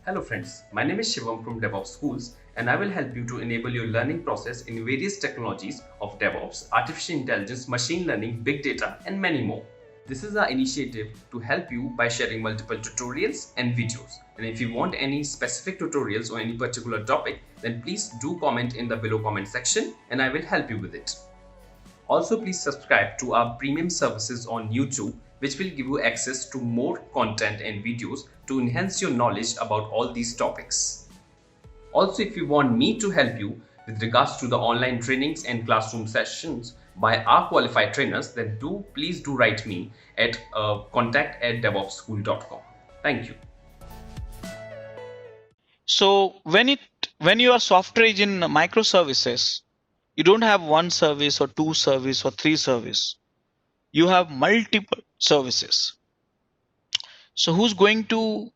Hello friends, my name is Shivam from DevOps Schools and I will help you to enable your learning process in various technologies of DevOps, artificial intelligence, machine learning, big data and many more. This is our initiative to help you by sharing multiple tutorials and videos. And if you want any specific tutorials or any particular topic, then please do comment in the below comment section and I will help you with it. Also, please subscribe to our premium services on YouTube, which will give you access to more content and videos to enhance your knowledge about all these topics. Also, if you want me to help you with regards to the online trainings and classroom sessions by our qualified trainers, then please do write me at contact@devopsschool.com. Thank you. So when your software is in microservices, you don't have one service or two service or three service. You have multiple services. So who's going to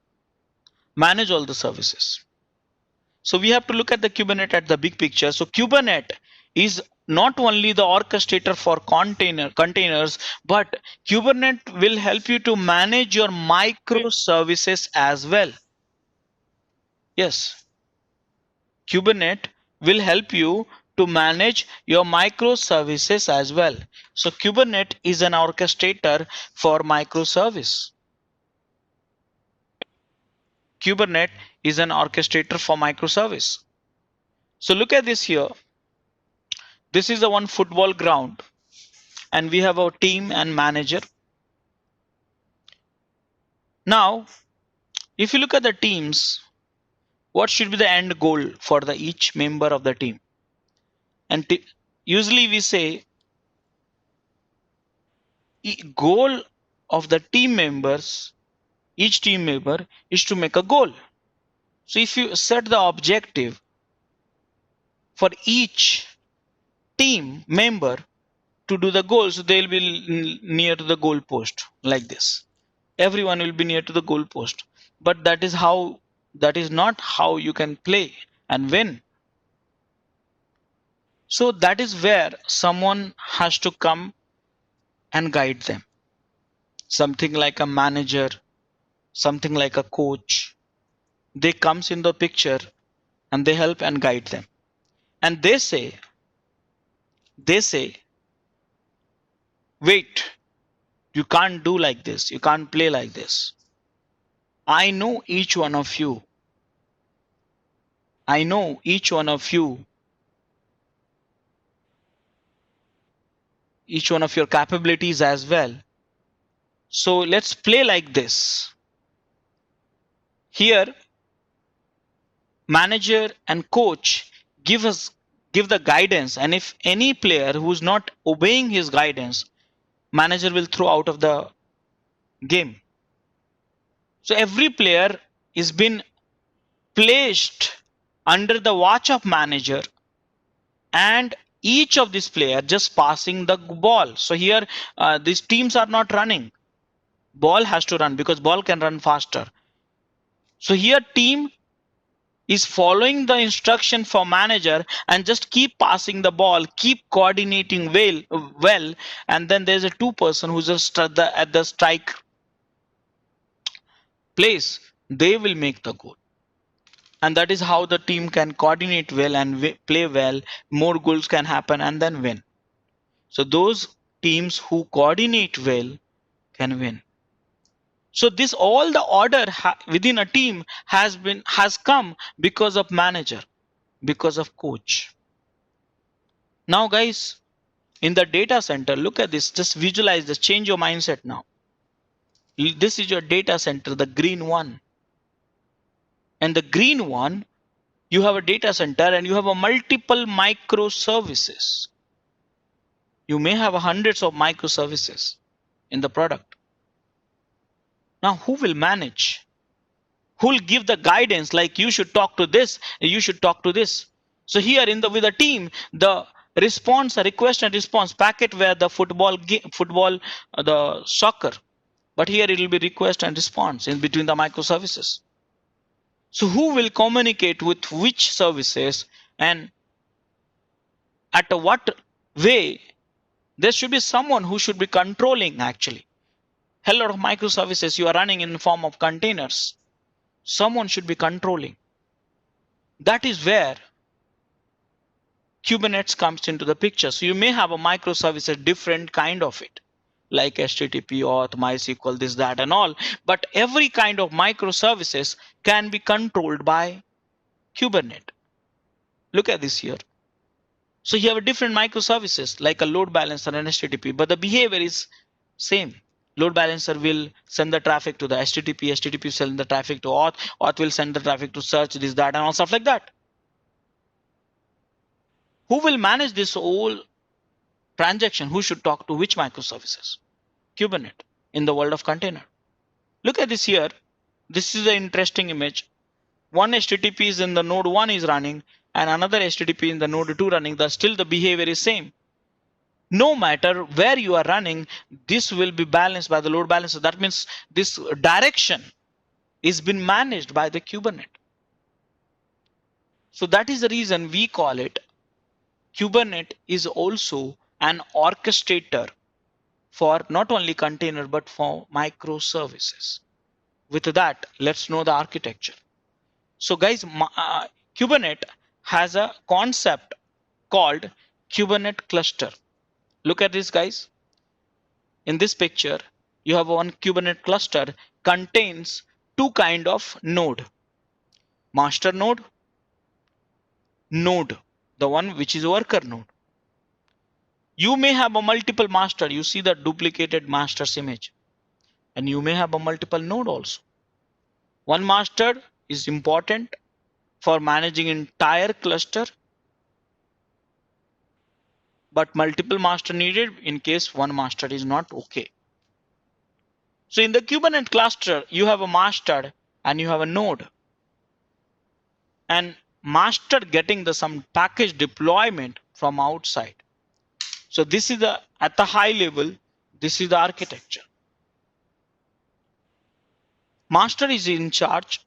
manage all the services? So we have to look at the Kubernetes at the big picture. So Kubernetes is not only the orchestrator for containers, but Kubernetes will help you to manage your microservices as well. Yes, Kubernetes will help you to manage your microservices as well. So Kubernetes is an orchestrator for microservice. Kubernetes is an orchestrator for microservice. So look at this here. This is the one football ground and we have our team and manager. Now, if you look at the teams, what should be the end goal for each member of the team? And usually we say goal of the team members, each team member is to make a goal. So if you set the objective for each team member to do the goal, so they'll be near to the goal post like this. Everyone will be near to the goal post. But that is not how you can play and win. So that is where someone has to come and guide them. Something like a manager, something like a coach. They comes in the picture and they help and guide them. And they say, wait, you can't do like this. You can't play like this. I know each one of you. I know each one of you. Each one of your capabilities as well. So let's play like this. Here, manager and coach give the guidance, and if any player who's not obeying his guidance, manager will throw out of the game. So every player is been placed under the watch of manager, and each of these player just passing the ball. So here these teams are not running. Ball has to run because ball can run faster. So here team is following the instruction for manager and just keep passing the ball, keep coordinating well, and then there's a two person who's just at the strike place. They will make the goal. And that is how the team can coordinate well and play well. More goals can happen and then win. So those teams who coordinate well can win. So this all the order within a team has come because of manager, because of coach. Now guys, in the data center, look at this, just visualize this, change your mindset now. This is your data center, the green one. And the green one, you have a data center and you have a multiple microservices. You may have hundreds of microservices in the product. Now who will manage? Who will give the guidance like you should talk to this, you should talk to this? So here with the team, the response, request and response packet where the football, the soccer, but here it will be request and response in between the microservices. So who will communicate with which services and at what way? There should be someone who should be controlling actually. A lot of microservices you are running in the form of containers. someone should be controlling. That is where Kubernetes comes into the picture. So you may have a microservice, a different kind of it, like HTTP, auth, MySQL, this, that, and all. But every kind of microservices can be controlled by Kubernetes. Look at this here. So you have a different microservices like a load balancer and HTTP, but the behavior is same. Load balancer will send the traffic to the HTTP, HTTP will send the traffic to auth, auth will send the traffic to search, this, that, and all stuff like that. Who will manage this whole transaction? Who should talk to which microservices? Kubernetes in the world of container. Look at this here. This is an interesting image. One HTTP is in the node 1 is running and another HTTP in the node 2 running. Still the behavior is same. No matter where you are running, this will be balanced by the load balancer. That means this direction is been managed by the Kubernetes. So that is the reason we call it Kubernetes is also an orchestrator for not only container but for microservices. With that, let's know the architecture. So guys, Kubernetes has a concept called Kubernetes cluster. Look at this, guys. In this picture, you have one Kubernetes cluster contains two kind of node. Master node, the one which is worker node. You may have a multiple master. You see the duplicated master's image. And you may have a multiple node also. One master is important for managing entire cluster, but multiple master needed in case one master is not okay. So in the Kubernetes cluster, you have a master and you have a node. And master getting some package deployment from outside. So this is at the high level, this is the architecture. Master is in charge.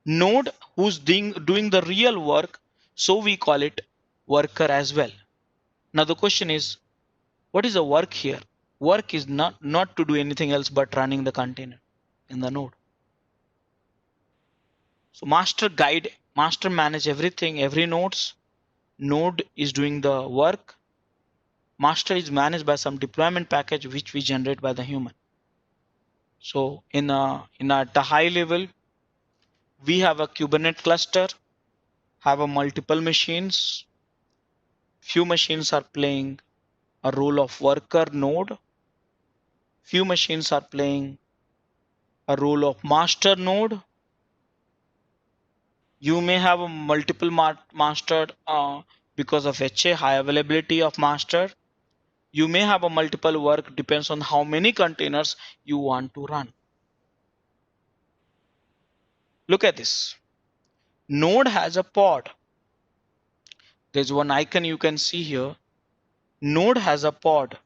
Node who's doing the real work, so we call it worker as well. Now the question is, what is the work here? Work is not to do anything else but running the container in the node. So master manage everything, every nodes. Node is doing the work. Master is managed by some deployment package which we generate by the human. So at the high level, we have a Kubernetes cluster, have a multiple machines. Few machines are playing a role of worker node. Few machines are playing a role of master node. You may have a multiple master because of HA, high availability of master. You may have a multiple work, depends on how many containers you want to run. Look at this. Node has a pod. There's one icon you can see here. Node has a pod.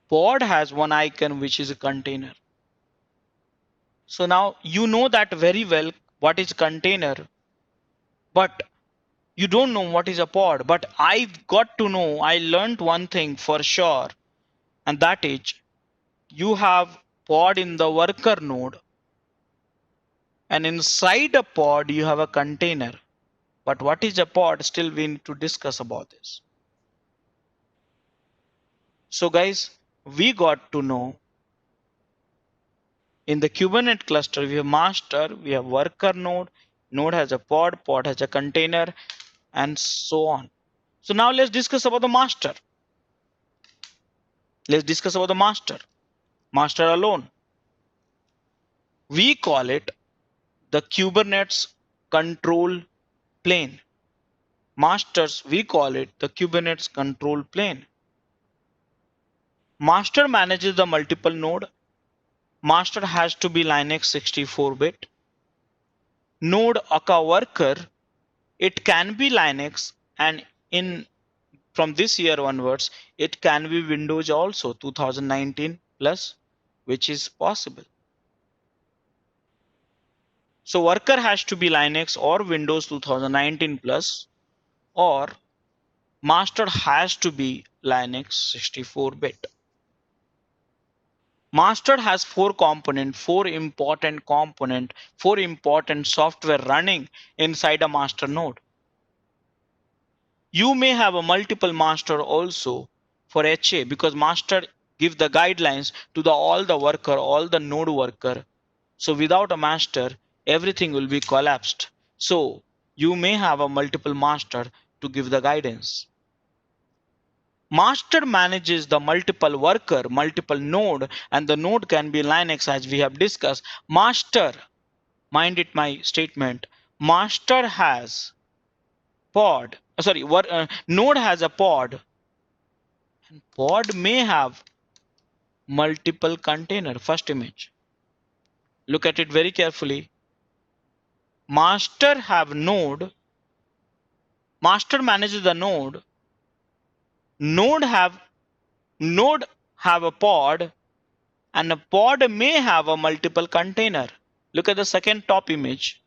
Pod has one icon which is a container. So now you know that very well what is container, but you don't know what is a pod. But I got to know, I learned one thing for sure, and that is you have pod in the worker node, and inside a pod you have a container. But what is a pod? Still we need to discuss about this. So guys, we got to know in the Kubernetes cluster, we have master, we have worker node, node has a pod has a container, and so on. So now let's discuss about the master. Let's discuss about the master alone. We call it the Kubernetes control plane. Masters, we call it the Kubernetes control plane. Master manages the multiple node. Master has to be Linux 64-bit. Node aka worker, it can be Linux, and from this year onwards, it can be Windows also 2019 plus, which is possible. So worker has to be Linux or Windows 2019 plus, or master has to be Linux 64-bit. Master has four component, four important component, four important software running inside a master node. You may have a multiple master also for HA, because master give the guidelines to the all the worker, all the node worker. So without a master, everything will be collapsed. So you may have a multiple master to give the guidance. Master manages the multiple worker, multiple node, and the node can be Linux as we have discussed. Master, mind it my statement, master has pod, node has a pod, and pod may have multiple container. First image. Look at it very carefully. Master have node, master manages the node, node have a pod, and a pod may have a multiple container. Look at the second top image.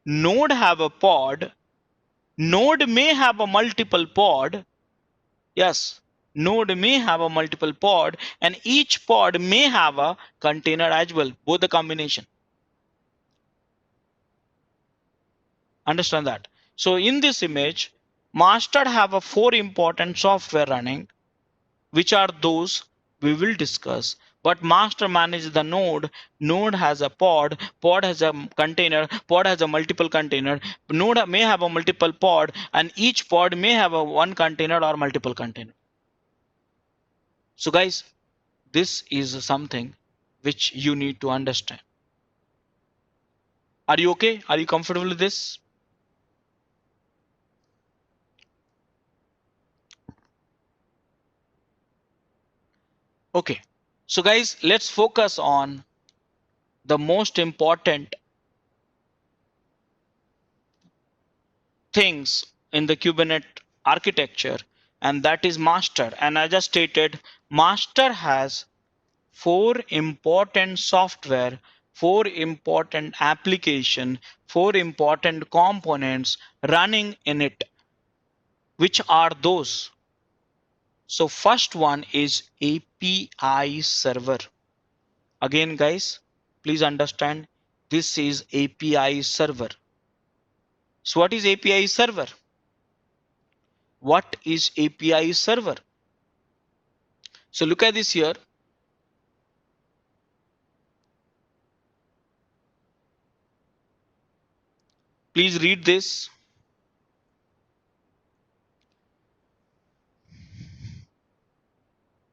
Node have a pod, node may have a multiple pod. Yes, node may have a multiple pod, and each pod may have a container as well, both the combination. Understand that? So in this image, master have a four important software running, which are those we will discuss. But master manages the node, node has a pod, pod has a container, pod has a multiple container, node may have a multiple pod, and each pod may have a one container or multiple container. So guys, this is something which you need to understand. Are you okay? Are you comfortable with this? Okay, so guys, let's focus on the most important things in the Kubernetes architecture, and that is master. And I just stated, master has four important software, four important application, four important components running in it. Which are those? So first one is API server. Again guys, please understand, this is API server. So what is API server? What is API server? So look at this here. Please read this.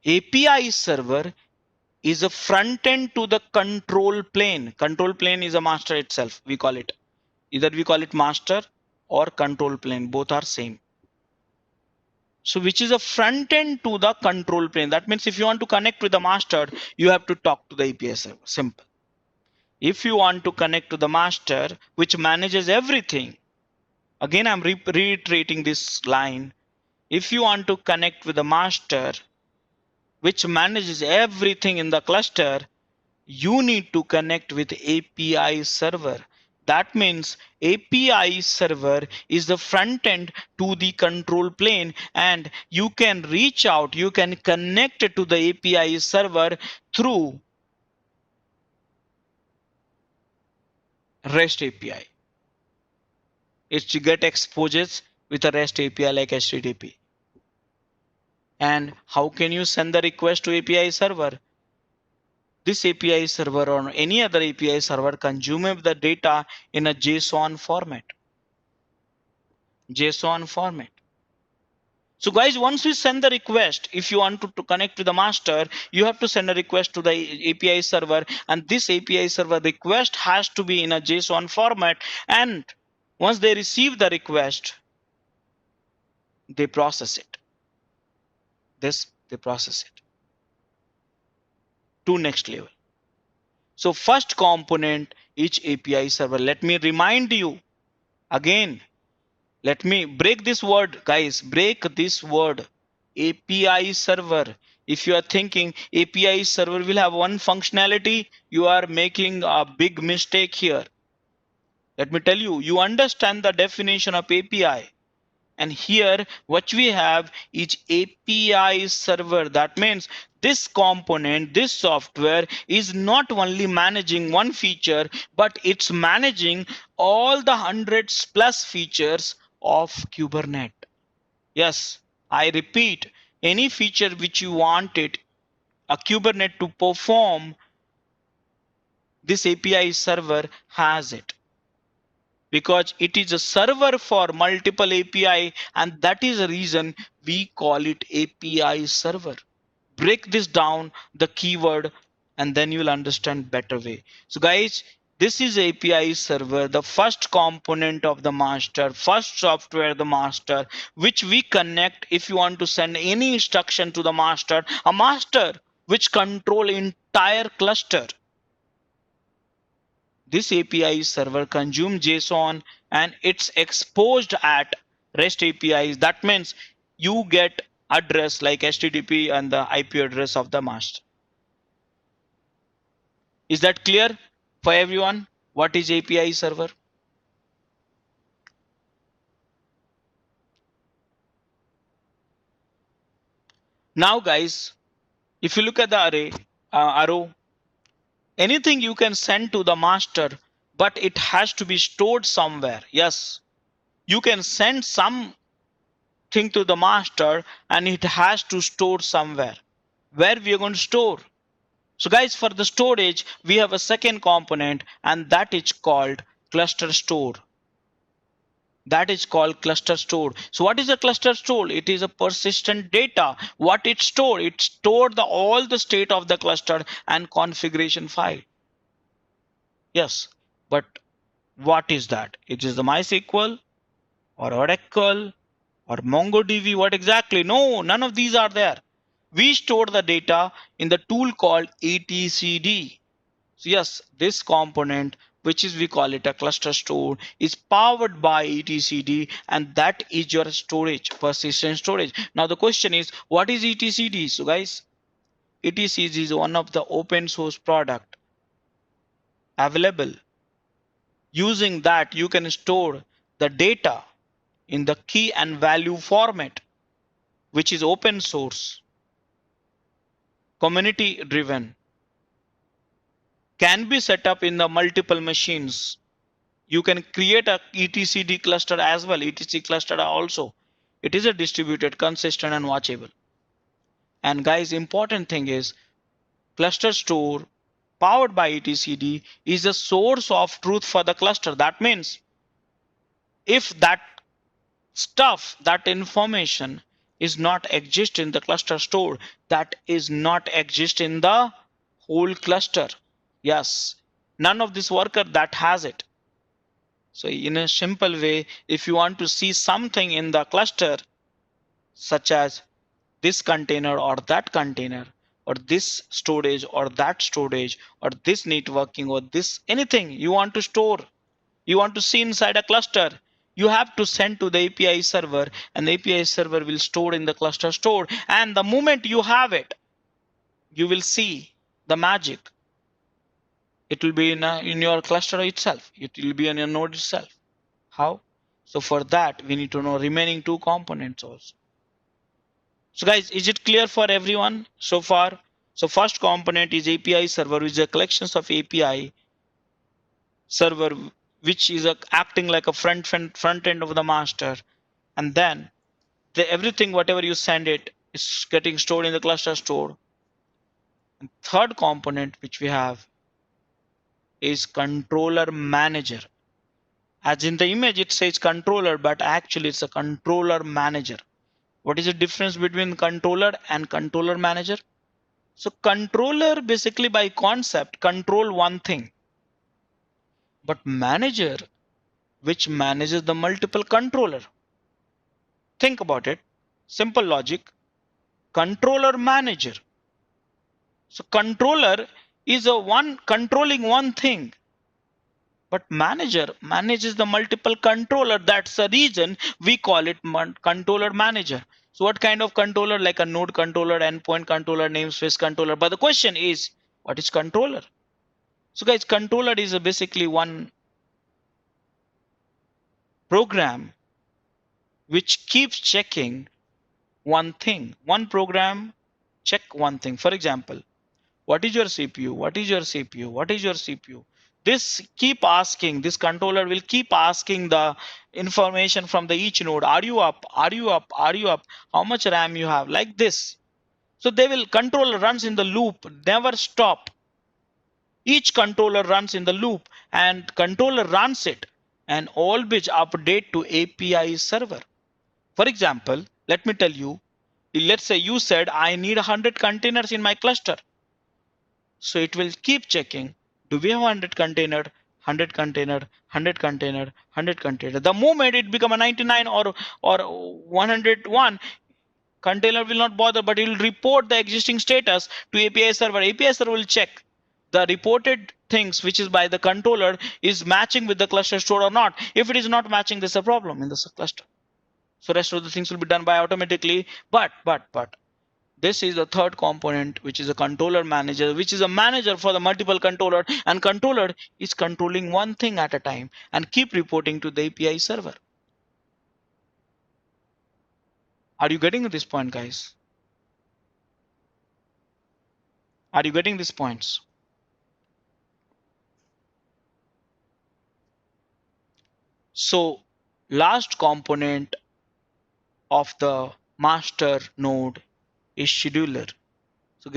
API server is a front end to the control plane. Control plane is a master itself, we call it. Either we call it master or control plane, both are same. So which is a front end to the control plane. That means if you want to connect with the master, you have to talk to the API server. Simple. If you want to connect to the master, which manages everything, again I'm reiterating this line. If you want to connect with the master, which manages everything in the cluster, you need to connect with API server. That means API server is the front end to the control plane, and you can reach out, you can connect it to the API server through REST API. It's to get exposures with a REST API like HTTP. And how can you send the request to API server? This API server or any other API server consumes the data in a JSON format. JSON format. So guys, once we send the request, if you want to connect to the master, you have to send a request to the API server, and this API server request has to be in a JSON format. And once they receive the request, they process it. They process it to next level. So first component is API server. Let me remind you again. Let me break this word, guys. Break this word, API server. If you are thinking API server will have one functionality, you are making a big mistake here. Let me tell you, you understand the definition of API. And here what we have is API server. That means this component, this software is not only managing one feature, but it's managing all the hundreds plus features of Kubernetes. Yes, I repeat, any feature which you wanted a Kubernetes to perform, this API server has it, because it is a server for multiple API, and that is the reason we call it API server. Break this down, the keyword, and then you'll understand better way. So guys, this is API server, the first component of the master, first software the master, which we connect if you want to send any instruction to the master, a master which control entire cluster. This API server consumes JSON and it's exposed at REST APIs. That means you get address like HTTP and the IP address of the master. Is that clear for everyone? What is API server? Now guys, if you look at the arrow, anything you can send to the master, but it has to be stored somewhere. Yes, you can send something to the master and it has to store somewhere. Where we are going to store? So guys, for the storage, we have a second component, and that is called cluster store. That is called cluster store. So what is a cluster store? It is a persistent data. What it store? It stored all the state of the cluster and configuration file. Yes, but what is that? It is the MySQL or Oracle or MongoDB. What exactly? No, none of these are there. We store the data in the tool called etcd. So yes, this component, which is we call it a cluster store, is powered by etcd, and that is your storage, persistent storage. Now the question is, what is etcd? So guys, etcd is one of the open source product available. Using that, you can store the data in the key and value format, which is open source, community driven, can be set up in the multiple machines. You can create a etcd cluster as well, etc cluster also. It is a distributed, consistent, and watchable. And guys, important thing is, cluster store powered by etcd is a source of truth for the cluster. That means if that stuff, that information is not exist in the cluster store, that is not exist in the whole cluster. Yes, none of this worker that has it. So in a simple way, if you want to see something in the cluster, such as this container or that container, or this storage or that storage, or this networking, or this anything you want to store, you want to see inside a cluster, you have to send to the API server, and the API server will store in the cluster store. And the moment you have it, you will see the magic. It will be in your cluster itself. It will be in your node itself. How? So for that, we need to know remaining two components also. So guys, is it clear for everyone so far? So first component is API server, which is a collections of API server, which is acting like a front end of the master. And then everything, whatever you send it, is getting stored in the cluster store. And third component which we have is controller manager. As in the image, it says controller, but actually it's a controller manager. What is the difference between controller and controller manager? So controller basically by concept control one thing, but manager which manages the multiple controller. Think about it. Simple logic. Controller manager. So controller is a one controlling one thing, but manager manages the multiple controller. That's the reason we call it controller manager. So what kind of controller? Like a node controller, endpoint controller, namespace controller. But the question is, what is controller? So guys, controller is basically one program which keeps checking one thing. One program check one thing. For example, what is your CPU? What is your CPU? What is your CPU? This controller will keep asking the information from the each node. Are you up? Are you up? Are you up? How much RAM you have? Like this. So they will controller runs in the loop, never stop. Each controller runs in the loop and controller runs it and always update to API server. For example, let me tell you, let's say you said I need 100 containers in my cluster. So it will keep checking. Do we have 100 container, 100 container, 100 container, 100 container? The moment it become a 99 or 101, container will not bother, but it will report the existing status to API server. API server will check the reported things which is by the controller is matching with the cluster store or not. If it is not matching, there's a problem in the cluster. So rest of the things will be done by automatically. But this is the third component, which is a controller manager, which is a manager for the multiple controller, and controller is controlling one thing at a time and keep reporting to the API server. Are you getting this point, guys? Are you getting these points? So last component of the master node is scheduler. So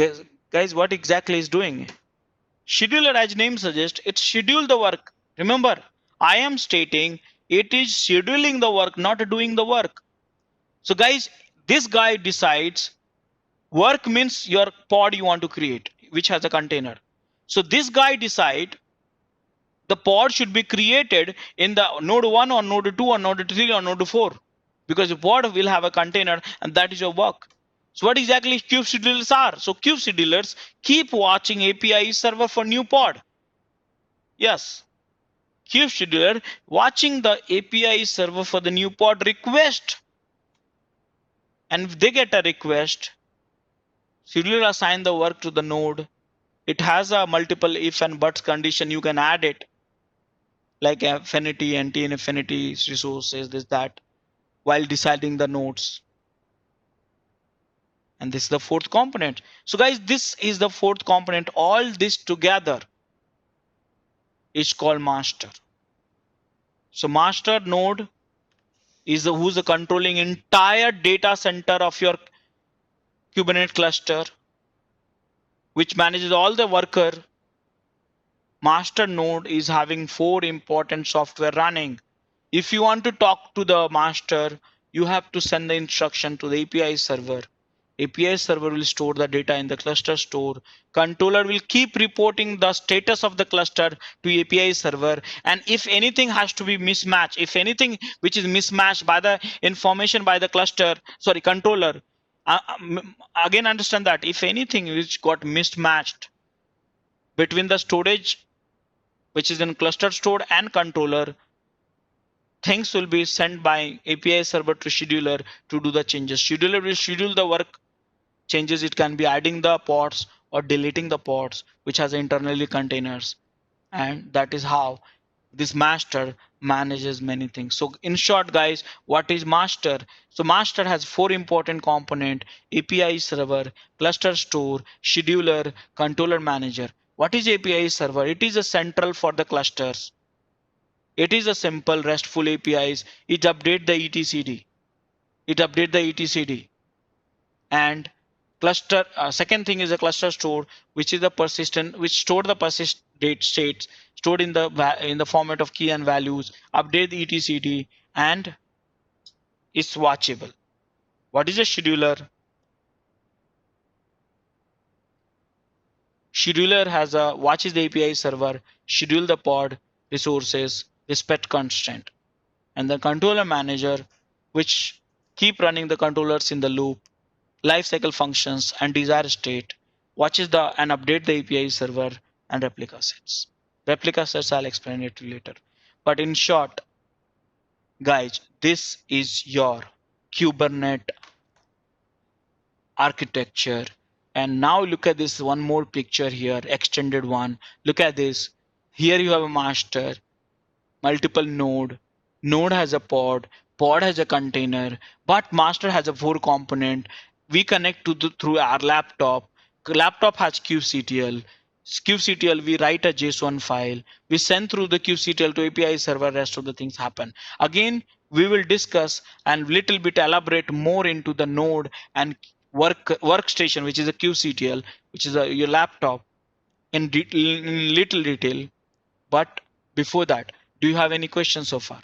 guys, what exactly is doing? Scheduler, as name suggests, it schedule the work. Remember, I am stating it is scheduling the work, not doing the work. So guys, this guy decides work means your pod you want to create, which has a container. So this guy decide the pod should be created in the node 1 or node 2 or node 3 or node 4, because the pod will have a container and that is your work. So what exactly kube schedulers are? So kube schedulers keep watching API server for new pod. Yes, kube scheduler watching the API server for the new pod request. And if they get a request, scheduler assign the work to the node. It has a multiple if and buts condition. You can add it, like affinity, anti-affinity resources, this, that, while deciding the nodes. And this is the fourth component. So guys, this is the fourth component. All this together is called master. So master node is who's controlling entire data center of your Kubernetes cluster, which manages all the worker. Master node is having 4 important software running. If you want to talk to the master, you have to send the instruction to the API server. API server will store the data in the cluster store. Controller will keep reporting the status of the cluster to API server. And if anything has to be mismatched, if anything which is mismatched by the information by the controller, again understand that if anything which got mismatched between the storage which is in cluster store and controller, things will be sent by API server to scheduler to do the changes. Scheduler will schedule the work changes. It can be adding the pods or deleting the pods which has internally containers, and that is how this master manages many things. So in short, guys, what is master? So master has 4 important components: API server, cluster store, scheduler, controller manager. What is API server? It is a central for the clusters. It is a simple RESTful APIs. It update the etcd. It update the etcd. And cluster second thing is a cluster store, which is the persistent, which store the persist date states stored in the format of key and values, update the etcd, and is watchable. What is a scheduler? Scheduler has a watches the API server, schedule the pod resources, respect constraint. And the controller manager, which keep running the controllers in the loop, lifecycle functions and desired state, watches and update the API server, and replica sets. Replica sets I'll explain it later. But in short, guys, this is your Kubernetes architecture. And now look at this one more picture here, extended one. Look at this. Here you have a master, multiple node. Node has a pod. pod has a container, but master has a 4 component. We connect to through our laptop. Laptop has kubectl. kubectl, we write a JSON file. We send through the kubectl to API server. Rest of the things happen. Again, we will discuss and little bit elaborate more into the node and workstation, which is a kubectl, which is your laptop in little detail. But before that, do you have any questions so far?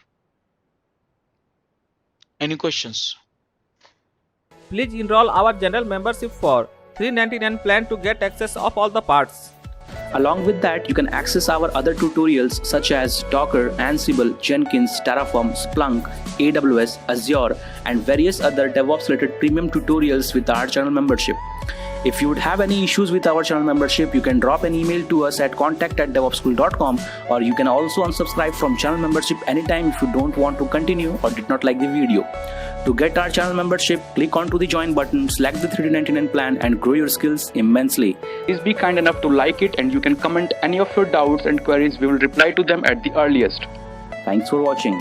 Any questions? Please enroll our general membership for $399 plan to get access of all the parts. Along with that, you can access our other tutorials such as Docker, Ansible, Jenkins, Terraform, Splunk, AWS, Azure, and various other DevOps related premium tutorials with our channel membership. If you would have any issues with our channel membership, you can drop an email to us at contact@devopsschool.com, or you can also unsubscribe from channel membership anytime if you don't want to continue or did not like the video. To get our channel membership, click onto the join button, select the $399 plan and grow your skills immensely. Please be kind enough to like it, and you can comment any of your doubts and queries. We will reply to them at the earliest. Thanks for watching.